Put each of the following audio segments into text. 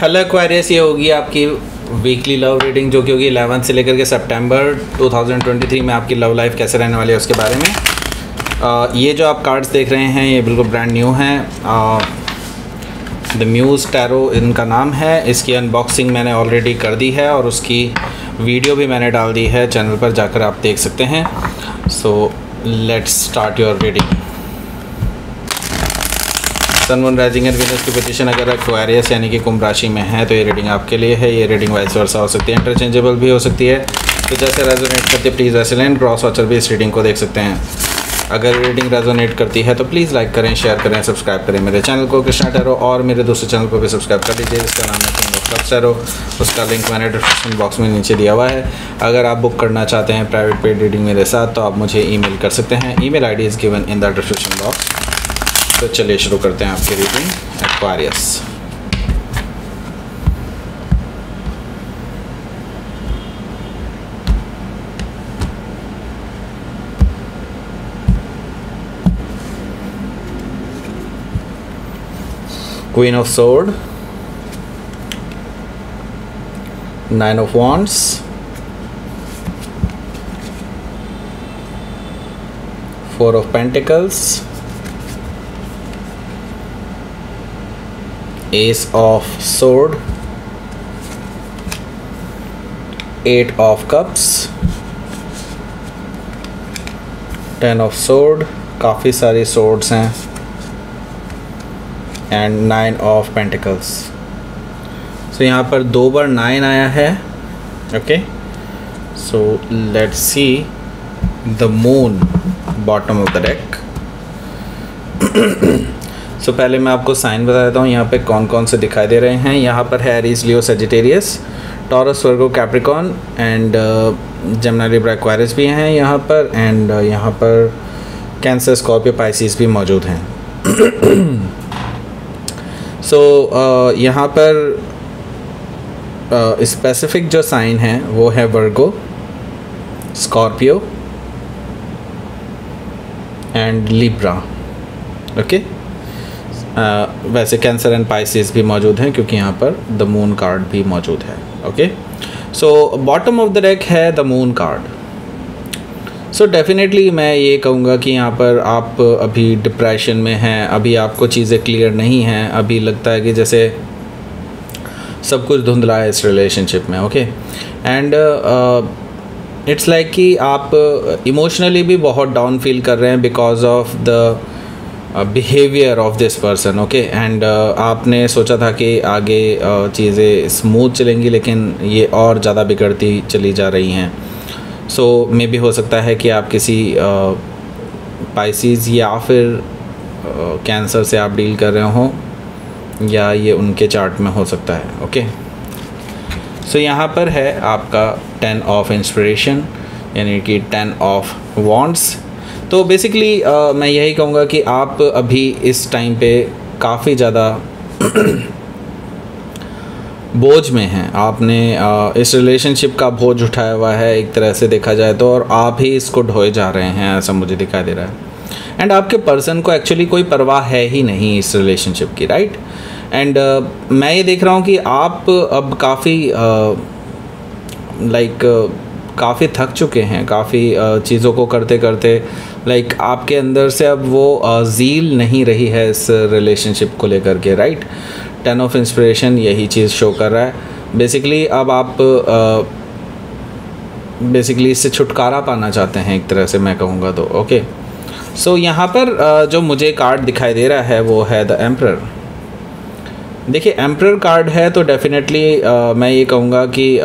Hello Aquarius, ये होगी आपकी वीकली लव रीडिंग जो कि होगी 11 से लेकर के सितंबर 2023 में आपकी लव लाइफ कैसे रहने वाली है उसके बारे में। ये जो आप कार्ड्स देख रहे हैं ये बिल्कुल ब्रांड न्यू हैं। द म्यूज़ टैरो इनका नाम है। इसकी अनबॉक्सिंग मैंने ऑलरेडी कर दी है और उसकी वीडियो भी मैंने डाल दी है, चैनल पर जाकर आप देख सकते हैं। So let's start your reading. Sun moon rising and Venus की पोजीशन अगर एक्वेरियस यानी कि कुंभ राशि में है तो ये रीडिंग आपके लिए है। ये रीडिंग वाइस वर्सा हो सकती है, इंटरचेंजेबल भी हो सकती है। तो जैसे रेजोनेट करती है प्लीज़ वैसे लें। क्रॉस वॉचर भी इस रीडिंग को देख सकते हैं। अगर रीडिंग रेजोनेट करती है तो प्लीज़ लाइक करें, शेयर करें, सब्सक्राइब करें मेरे चैनल को कृष्णा टैरो, और मेरे दूसरे चैनल को भी सब्सक्राइब कर लीजिए जिसका नाम है किंग ऑफ कप्स टैरो। उसका लिंक मैंने डिस्क्रिप्शन बॉक्स में नीचे दिया हुआ है। अगर आप बुक करना चाहते हैं प्राइवेट पेड रीडिंग मेरे साथ तो आप मुझे ईमेल कर सकते हैं। Email ID is given in the description box. तो चलिए शुरू करते हैं आपकी reading Aquarius. Queen of Sword, Nine of Wands, Four of Pentacles, Ace of Sword, Eight of Cups, Ten of Sword, काफ़ी सारी swords हैं, एंड 9 ऑफ पेंटिकल्स। सो यहाँ पर 2 बार 9 आया है। Okay, so let's see the moon bottom of the deck. So पहले मैं आपको साइन बता देता हूँ यहाँ पे कौन कौन से दिखाई दे रहे हैं। यहाँ पर है Aries, Leo, Sagittarius, taurus, Virgo, Capricorn and Gemini, Libra, Aquarius भी हैं यहाँ पर। एंड यहाँ पर कैंसर, स्कॉर्पियो, पाइसिस भी मौजूद हैं। सो यहाँ पर स्पेसिफिक जो साइन है वो है वर्गो, स्कॉर्पियो एंड लिब्रा। ओके, वैसे कैंसर एंड पाइसिस भी मौजूद हैं क्योंकि यहाँ पर द मून कार्ड भी मौजूद है। Okay, so bottom of the deck है the moon card. So definitely मैं ये कहूँगा कि यहाँ पर आप अभी डिप्रेशन में हैं, अभी आपको चीज़ें क्लियर नहीं हैं, अभी लगता है कि जैसे सब कुछ धुंधला है इस रिलेशनशिप में। ओके, एंड इट्स लाइक कि आप इमोशनली भी बहुत डाउन फील कर रहे हैं because of the behaviour of this person. Okay, and आपने सोचा था कि आगे चीज़ें स्मूथ चलेंगी लेकिन ये और ज़्यादा बिगड़ती चली जा रही हैं। सो मे भी हो सकता है कि आप किसी पाइसिस या फिर कैंसर से आप डील कर रहे हों या ये उनके चार्ट में हो सकता है। ओके, सो यहाँ पर है आपका 10 ऑफ इंस्पिरेशन यानी कि 10 ऑफ वॉन्ड्स। तो बेसिकली मैं यही कहूँगा कि आप अभी इस टाइम पे काफ़ी ज़्यादा बोझ में हैं। आपने इस रिलेशनशिप का बोझ उठाया हुआ है एक तरह से देखा जाए तो, और आप ही इसको ढोए जा रहे हैं ऐसा मुझे दिखाई दे रहा है। एंड आपके पर्सन को एक्चुअली कोई परवाह है ही नहीं इस रिलेशनशिप की, राइट। एंड मैं ये देख रहा हूँ कि आप अब काफ़ी काफ़ी थक चुके हैं, काफ़ी चीज़ों को करते करते। आपके अंदर से अब वो ज़ील नहीं रही है इस रिलेशनशिप को लेकर के, राइट। 10 ऑफ इंस्पिरेशन यही चीज़ शो कर रहा है। बेसिकली अब आप बेसिकली इससे छुटकारा पाना चाहते हैं एक तरह से मैं कहूँगा तो। ओके, सो यहाँ पर जो मुझे कार्ड दिखाई दे रहा है वो है द एम्परर। देखिए, एम्परर कार्ड है तो डेफिनेटली मैं ये कहूँगा कि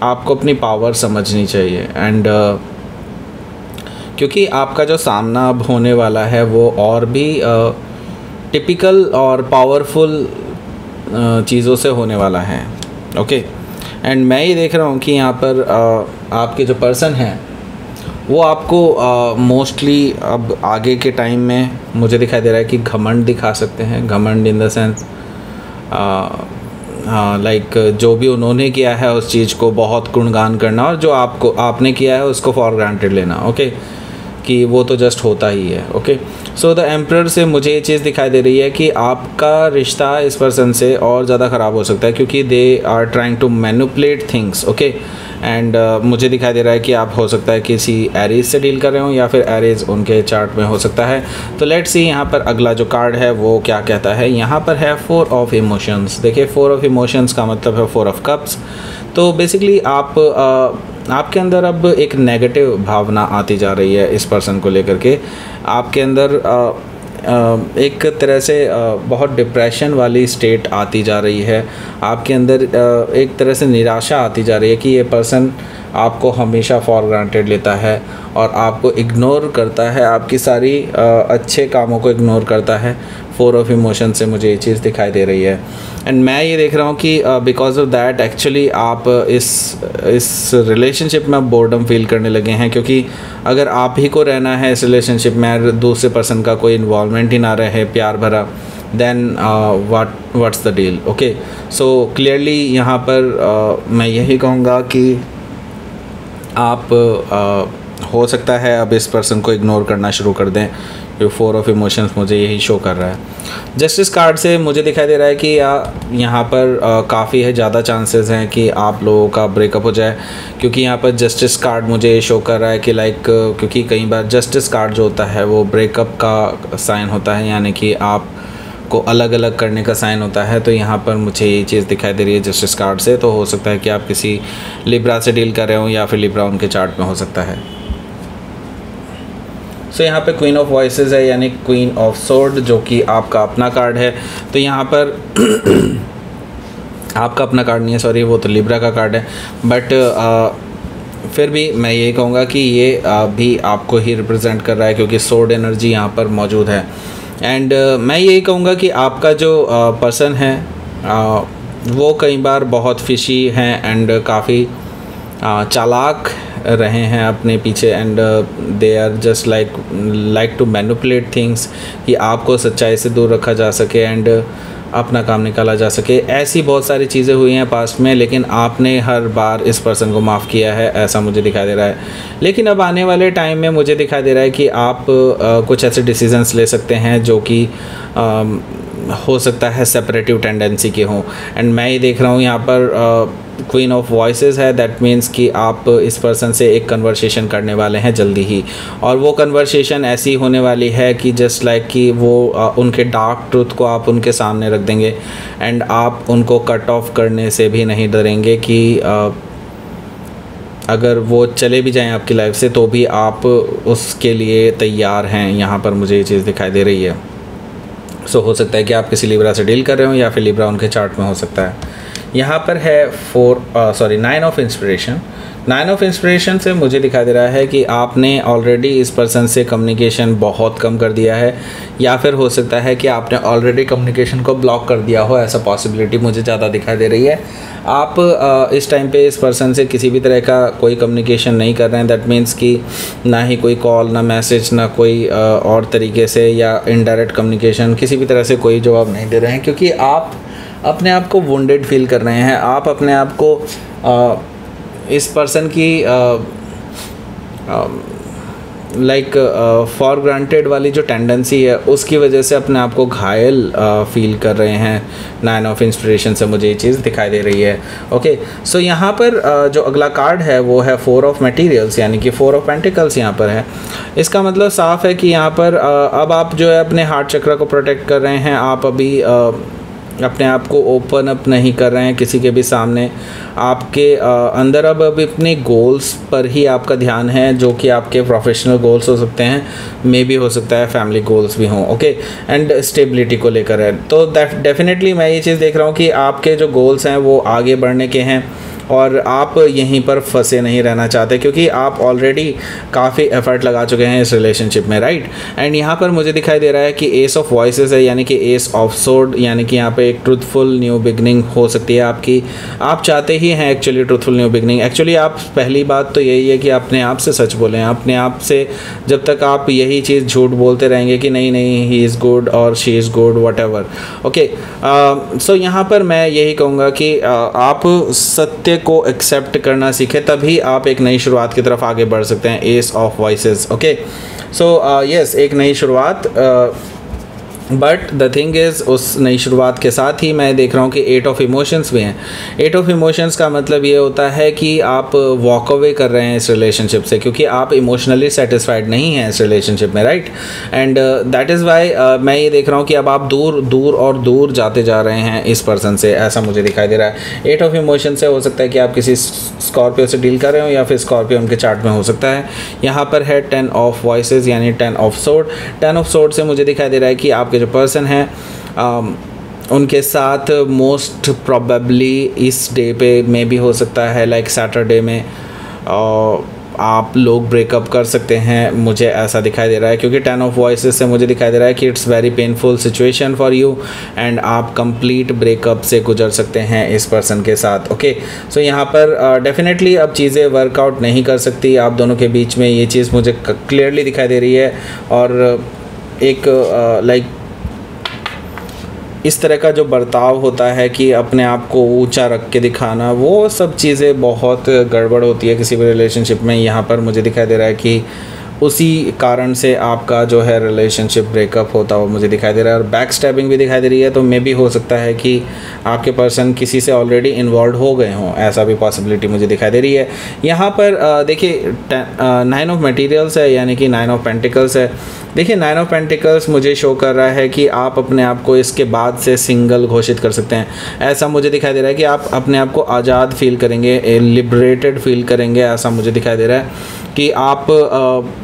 आपको अपनी पावर समझनी चाहिए। एंड क्योंकि आपका जो सामना अब होने वाला है वो और भी टिपिकल और पावरफुल चीज़ों से होने वाला है। ओके, एंड मैं ये देख रहा हूँ कि यहाँ पर आपके जो पर्सन हैं वो आपको मोस्टली अब आगे के टाइम में मुझे दिखाई दे रहा है कि घमंड दिखा सकते हैं। घमंड इन द सेंस जो भी उन्होंने किया है उस चीज़ को बहुत गुणगान करना, और जो आपने किया है उसको फॉर ग्रांटेड लेना। ओके, कि वो तो जस्ट होता ही है। ओके, सो द एम्परर से मुझे ये चीज़ दिखाई दे रही है कि आपका रिश्ता इस पर्सन से और ज़्यादा ख़राब हो सकता है, क्योंकि they are trying to manipulate things. Okay, and मुझे दिखाई दे रहा है कि आप हो सकता है किसी एरीज से डील कर रहे हो, या फिर एरीज उनके चार्ट में हो सकता है। तो लेट्स सी यहाँ पर अगला जो कार्ड है वो क्या कहता है। यहाँ पर है 4 ऑफ इमोशंस। देखिए 4 ऑफ इमोशंस का मतलब है 4 ऑफ कप्स। तो बेसिकली आपके अंदर अब एक नेगेटिव भावना आती जा रही है इस पर्सन को लेकर के। आपके अंदर एक तरह से बहुत डिप्रेशन वाली स्टेट आती जा रही है। आपके अंदर एक तरह से निराशा आती जा रही है कि ये पर्सन आपको हमेशा फॉर ग्रांटेड लेता है और आपको इग्नोर करता है, आपकी सारी अच्छे कामों को इग्नोर करता है। 4 ऑफ इमोशन से मुझे ये चीज़ दिखाई दे रही है। एंड मैं ये देख रहा हूँ कि बिकॉज ऑफ दैट एक्चुअली आप इस रिलेशनशिप में बोर्डम फील करने लगे हैं, क्योंकि अगर आप ही को रहना है इस रिलेशनशिप में, दूसरे पर्सन का कोई इन्वॉल्वमेंट ही ना रहे प्यार भरा, then what's the deal. Okay, so clearly यहाँ पर मैं यही कहूँगा कि आप हो सकता है अब इस पर्सन को इग्नोर करना शुरू कर दें। ये 4 ऑफ इमोशंस मुझे यही शो कर रहा है। जस्टिस कार्ड से मुझे दिखाई दे रहा है कि यहाँ पर काफ़ी है ज़्यादा चांसेस हैं कि आप लोगों का ब्रेकअप हो जाए, क्योंकि यहाँ पर जस्टिस कार्ड मुझे ये शो कर रहा है कि क्योंकि कई बार जस्टिस कार्ड जो होता है वो ब्रेकअप का साइन होता है, यानी कि आप को अलग अलग करने का साइन होता है। तो यहाँ पर मुझे ये चीज़ दिखाई दे रही है जस्टिस कार्ड से। तो हो सकता है कि आप किसी लिब्रा से डील कर रहे हो, या फिर लिब्रा उनके चार्ट में हो सकता है। सो यहाँ पे क्वीन ऑफ वॉइसेस है, यानी क्वीन ऑफ सोर्ड, जो कि आपका अपना कार्ड है। तो यहाँ पर आपका अपना कार्ड नहीं है, सॉरी, वो तो लिब्रा का कार्ड है। बट फिर भी मैं ये कहूँगा कि ये भी आपको ही रिप्रेजेंट कर रहा है, क्योंकि सोर्ड एनर्जी यहाँ पर मौजूद है। एंड मैं यही कहूँगा कि आपका जो पर्सन है वो कई बार बहुत फिशी हैं एंड काफ़ी चालाक रहे हैं अपने पीछे, and they are just like to manipulate things, कि आपको सच्चाई से दूर रखा जा सके एंड अपना काम निकाला जा सके। ऐसी बहुत सारी चीज़ें हुई हैं पास्ट में, लेकिन आपने हर बार इस पर्सन को माफ़ किया है, ऐसा मुझे दिखाई दे रहा है। लेकिन अब आने वाले टाइम में मुझे दिखाई दे रहा है कि आप कुछ ऐसे डिसीजंस ले सकते हैं जो कि हो सकता है सेपरेटिव टेंडेंसी के हों। एंड मैं ये देख रहा हूँ यहाँ पर क्वीन ऑफ वॉइसेस है, दैट मीन्स कि आप इस पर्सन से एक कन्वर्सेशन करने वाले हैं जल्दी ही, और वो कन्वर्सेशन ऐसी होने वाली है कि जस्ट लाइक कि वो उनके डार्क ट्रूथ को आप उनके सामने रख देंगे, एंड आप उनको कट ऑफ करने से भी नहीं डरेंगे कि अगर वो चले भी जाएं आपकी लाइफ से तो भी आप उसके लिए तैयार हैं। यहाँ पर मुझे ये चीज़ दिखाई दे रही है। सो हो सकता है कि आप किसी लिब्रा से डील कर रहे हो, या फिर लिब्रा उनके चार्ट में हो सकता है। यहाँ पर है 9 ऑफ इंस्पिरेशन। 9 ऑफ इंस्पिरेशन से मुझे दिखाई दे रहा है कि आपने ऑलरेडी इस पर्सन से कम्युनिकेशन बहुत कम कर दिया है, या फिर हो सकता है कि आपने ऑलरेडी कम्युनिकेशन को ब्लॉक कर दिया हो, ऐसा पॉसिबिलिटी मुझे ज़्यादा दिखाई दे रही है। आप इस टाइम पे इस पर्सन से किसी भी तरह का कोई कम्युनिकेशन नहीं कर रहे हैं, दैट मीन्स कि ना ही कोई कॉल, ना मैसेज, ना कोई और तरीके से या इनडायरेक्ट कम्युनिकेशन, किसी भी तरह से कोई जवाब नहीं दे रहे हैं, क्योंकि आप अपने आप को वुंडेड फील कर रहे हैं। आप अपने आप को इस पर्सन की फॉर ग्रांटेड वाली जो टेंडेंसी है उसकी वजह से अपने आप को घायल फील कर रहे हैं। 9 ऑफ इंस्पिरेशन से मुझे ये चीज़ दिखाई दे रही है। ओके, सो यहाँ पर जो अगला कार्ड है वो है 4 ऑफ मटेरियल्स, यानी कि 4 ऑफ पेंटिकल्स यहाँ पर है। इसका मतलब साफ है कि यहाँ पर अब आप जो है अपने हार्ट चक्र को प्रोटेक्ट कर रहे हैं। आप अभी अपने आप को ओपन अप नहीं कर रहे हैं किसी के भी सामने। आपके अंदर अब अपने गोल्स पर ही आपका ध्यान है, जो कि आपके प्रोफेशनल गोल्स हो सकते हैं, मे भी हो सकता है फैमिली गोल्स भी हों। ओके, एंड स्टेबिलिटी को लेकर है। तो डेफिनेटली मैं ये चीज़ देख रहा हूँ कि आपके जो गोल्स हैं वो आगे बढ़ने के हैं, और आप यहीं पर फंसे नहीं रहना चाहते, क्योंकि आप ऑलरेडी काफ़ी एफर्ट लगा चुके हैं इस रिलेशनशिप में, राइट। एंड यहाँ पर मुझे दिखाई दे रहा है कि एस ऑफ वॉइसेस है, यानी कि एस ऑफ सोर्ड, यानी कि यहाँ पे एक ट्रूथफुल न्यू बिगनिंग हो सकती है आपकी। आप चाहते ही हैं actually truthful new beginning. Actually आप पहली बात तो यही है कि अपने आप से सच बोलें। अपने आप से जब तक आप यही चीज़ झूठ बोलते रहेंगे कि नहीं नहीं ही इज़ गुड और she is good whatever, okay. So यहाँ पर मैं यही कहूँगा कि आप सत्य को एक्सेप्ट करना सीखें, तभी आप एक नई शुरुआत की तरफ आगे बढ़ सकते हैं। S of voices, okay. So yes, एक नई शुरुआत, बट द थिंग इज़ उस नई शुरुआत के साथ ही मैं देख रहा हूँ कि 8 ऑफ इमोशंस भी हैं। 8 ऑफ इमोशंस का मतलब ये होता है कि आप वॉक अवे कर रहे हैं इस रिलेशनशिप से, क्योंकि आप इमोशनली सेटिस्फाइड नहीं हैं इस रिलेशनशिप में, right. And that is why मैं ये देख रहा हूँ कि अब आप दूर दूर और दूर जाते जा रहे हैं इस पर्सन से, ऐसा मुझे दिखाई दे रहा है। 8 ऑफ इमोशन से हो सकता है कि आप किसी स्कॉर्पियो से डील कर रहे हो, या फिर स्कॉर्पियो उनके चार्ट में हो सकता है। यहाँ पर है 10 ऑफ वॉइसेस यानी 10 ऑफ सोर्ड। 10 ऑफ सोर्ड से मुझे दिखाई दे रहा है कि आपके जो पर्सन है उनके साथ मोस्ट प्रोबेबली इस डे पे में भी हो सकता है, लाइक सैटरडे में आप लोग ब्रेकअप कर सकते हैं, मुझे ऐसा दिखाई दे रहा है। क्योंकि 10 ऑफ वॉइसेस से मुझे दिखाई दे रहा है कि it's very painful situation for you and आप कंप्लीट ब्रेकअप से गुजर सकते हैं इस पर्सन के साथ, ओके। सो यहाँ पर डेफिनेटली अब चीज़ें वर्कआउट नहीं कर सकती आप दोनों के बीच में, ये चीज़ मुझे क्लियरली दिखाई दे रही है। और एक लाइक इस तरह का जो बर्ताव होता है कि अपने आप को ऊंचा रख के दिखाना, वो सब चीज़ें बहुत गड़बड़ होती है किसी भी रिलेशनशिप में। यहाँ पर मुझे दिखाई दे रहा है कि उसी कारण से आपका जो है रिलेशनशिप ब्रेकअप होता हुआ मुझे दिखाई दे रहा है। और बैक स्टैबिंग भी दिखाई दे रही है, तो मे भी हो सकता है कि आपके पर्सन किसी से ऑलरेडी इन्वॉल्व हो गए हों, ऐसा भी पॉसिबिलिटी मुझे दिखाई दे रही है। यहाँ पर देखिए 9 ऑफ मटेरियल्स है यानी कि 9 ऑफ पेंटिकल्स है। देखिए 9 ऑफ पेंटिकल्स मुझे शो कर रहा है कि आप अपने आप को इसके बाद से सिंगल घोषित कर सकते हैं, ऐसा मुझे दिखाई दे रहा है कि आप अपने आप को आज़ाद फील करेंगे, लिबरेटेड फील करेंगे, ऐसा मुझे दिखाई दे रहा है कि आप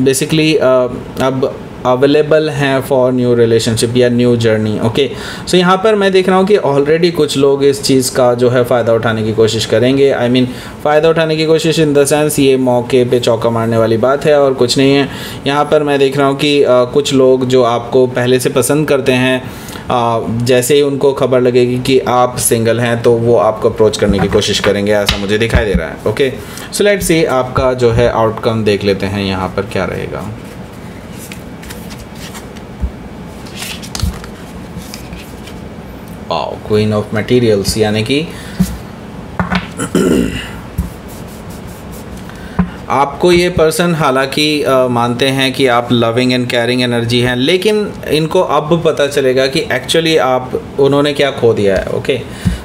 बेसिकली अब अवेलेबल हैं फॉर न्यू रिलेशनशिप या न्यू जर्नी, ओके। सो यहाँ पर मैं देख रहा हूँ कि ऑलरेडी कुछ लोग इस चीज़ का जो है फ़ायदा उठाने की कोशिश करेंगे। आई मीन फ़ायदा उठाने की कोशिश इन द सेंस ये मौके पे चौका मारने वाली बात है और कुछ नहीं है। यहाँ पर मैं देख रहा हूँ कि कुछ लोग जो आपको पहले से पसंद करते हैं, जैसे ही उनको खबर लगेगी कि आप सिंगल हैं तो वो आपको अप्रोच करने की कोशिश करेंगे, ऐसा मुझे दिखाई दे रहा है, ओके। सो लेट्स सी आपका जो है आउटकम देख लेते हैं यहाँ पर क्या रहेगा। क्वीन ऑफ मटेरियल्स यानी कि आपको ये पर्सन हालांकि मानते हैं कि आप लविंग एंड केयरिंग एनर्जी हैं, लेकिन इनको अब पता चलेगा कि एक्चुअली उन्होंने क्या खो दिया है, ओके।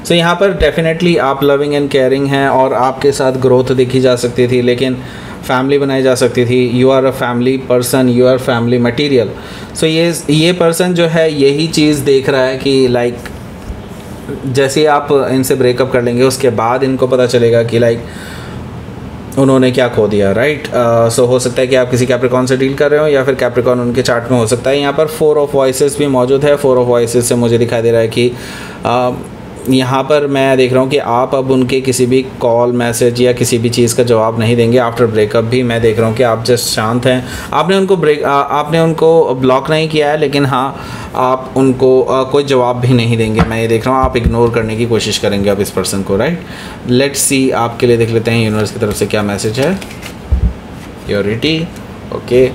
सो यहाँ पर डेफिनेटली आप लविंग एंड केयरिंग हैं और आपके साथ ग्रोथ देखी जा सकती थी, लेकिन फैमिली बनाई जा सकती थी। You are a family person, you are family material. So ये पर्सन जो है यही चीज़ देख रहा है कि लाइक जैसे आप इनसे ब्रेकअप कर लेंगे उसके बाद इनको पता चलेगा कि लाइक उन्होंने क्या खो दिया, राइट। सो हो सकता है कि आप किसी कैप्रिकॉन से डील कर रहे हो या फिर कैप्रिकॉन उनके चार्ट में हो सकता है। यहाँ पर 4 ऑफ वॉइसेस भी मौजूद है। 4 ऑफ वॉइसेस से मुझे दिखाई दे रहा है कि यहाँ पर मैं देख रहा हूँ कि आप अब उनके किसी भी कॉल मैसेज या किसी भी चीज़ का जवाब नहीं देंगे आफ्टर ब्रेकअप भी। मैं देख रहा हूँ कि आप जस्ट शांत हैं, आपने उनको ब्लॉक नहीं किया है, लेकिन हाँ आप उनको कोई जवाब भी नहीं देंगे। मैं ये देख रहा हूँ आप इग्नोर करने की कोशिश करेंगे अब इस पर्सन को, राइट। लेट्स सी आपके लिए देख लेते हैं यूनिवर्स की तरफ से क्या मैसेज है। Purity, okay.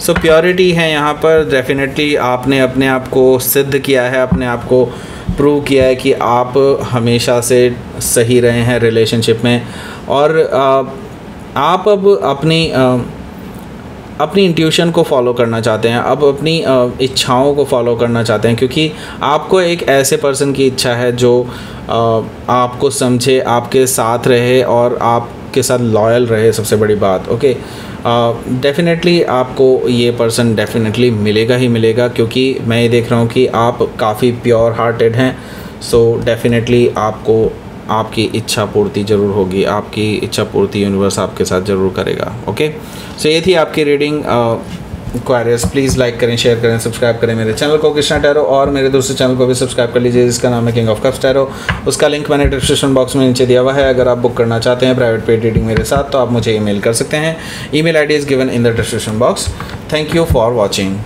सो प्योरिटी है यहाँ पर। डेफिनेटली आपने अपने आप को सिद्ध किया है, अपने आप को प्रूव किया है कि आप हमेशा से सही रहे हैं रिलेशनशिप में, और आप अब अपनी इंट्यूशन को फॉलो करना चाहते हैं, अब अपनी इच्छाओं को फॉलो करना चाहते हैं, क्योंकि आपको एक ऐसे पर्सन की इच्छा है जो आपको समझे, आपके साथ रहे और आपके साथ लॉयल रहे, सबसे बड़ी बात, ओके। डेफिनेटली आपको ये पर्सन डेफिनेटली मिलेगा ही मिलेगा, क्योंकि मैं ये देख रहा हूँ कि आप काफ़ी प्योर हार्टेड हैं। सो डेफिनेटली आपको आपकी इच्छा पूर्ति ज़रूर होगी, आपकी इच्छा पूर्ति यूनिवर्स आपके साथ ज़रूर करेगा, ओके। सो ये थी आपकी रीडिंग। क्वायरस प्लीज़ लाइक करें, शेयर करें, सब्सक्राइब करें मेरे चैनल को कृष्णा टैरो, और मेरे दूसरे चैनल को भी सब्सक्राइब कर लीजिए जिसका नाम है किंग ऑफ कप्स टैरो। उसका लिंक मैंने डिस्क्रिप्शन बॉक्स में नीचे दिया हुआ है। अगर आप बुक करना चाहते हैं प्राइवेट पेड रीडिंग मेरे साथ तो आप मुझे ईमेल कर सकते हैं। Email ID is given in the description box. Thank you for watching.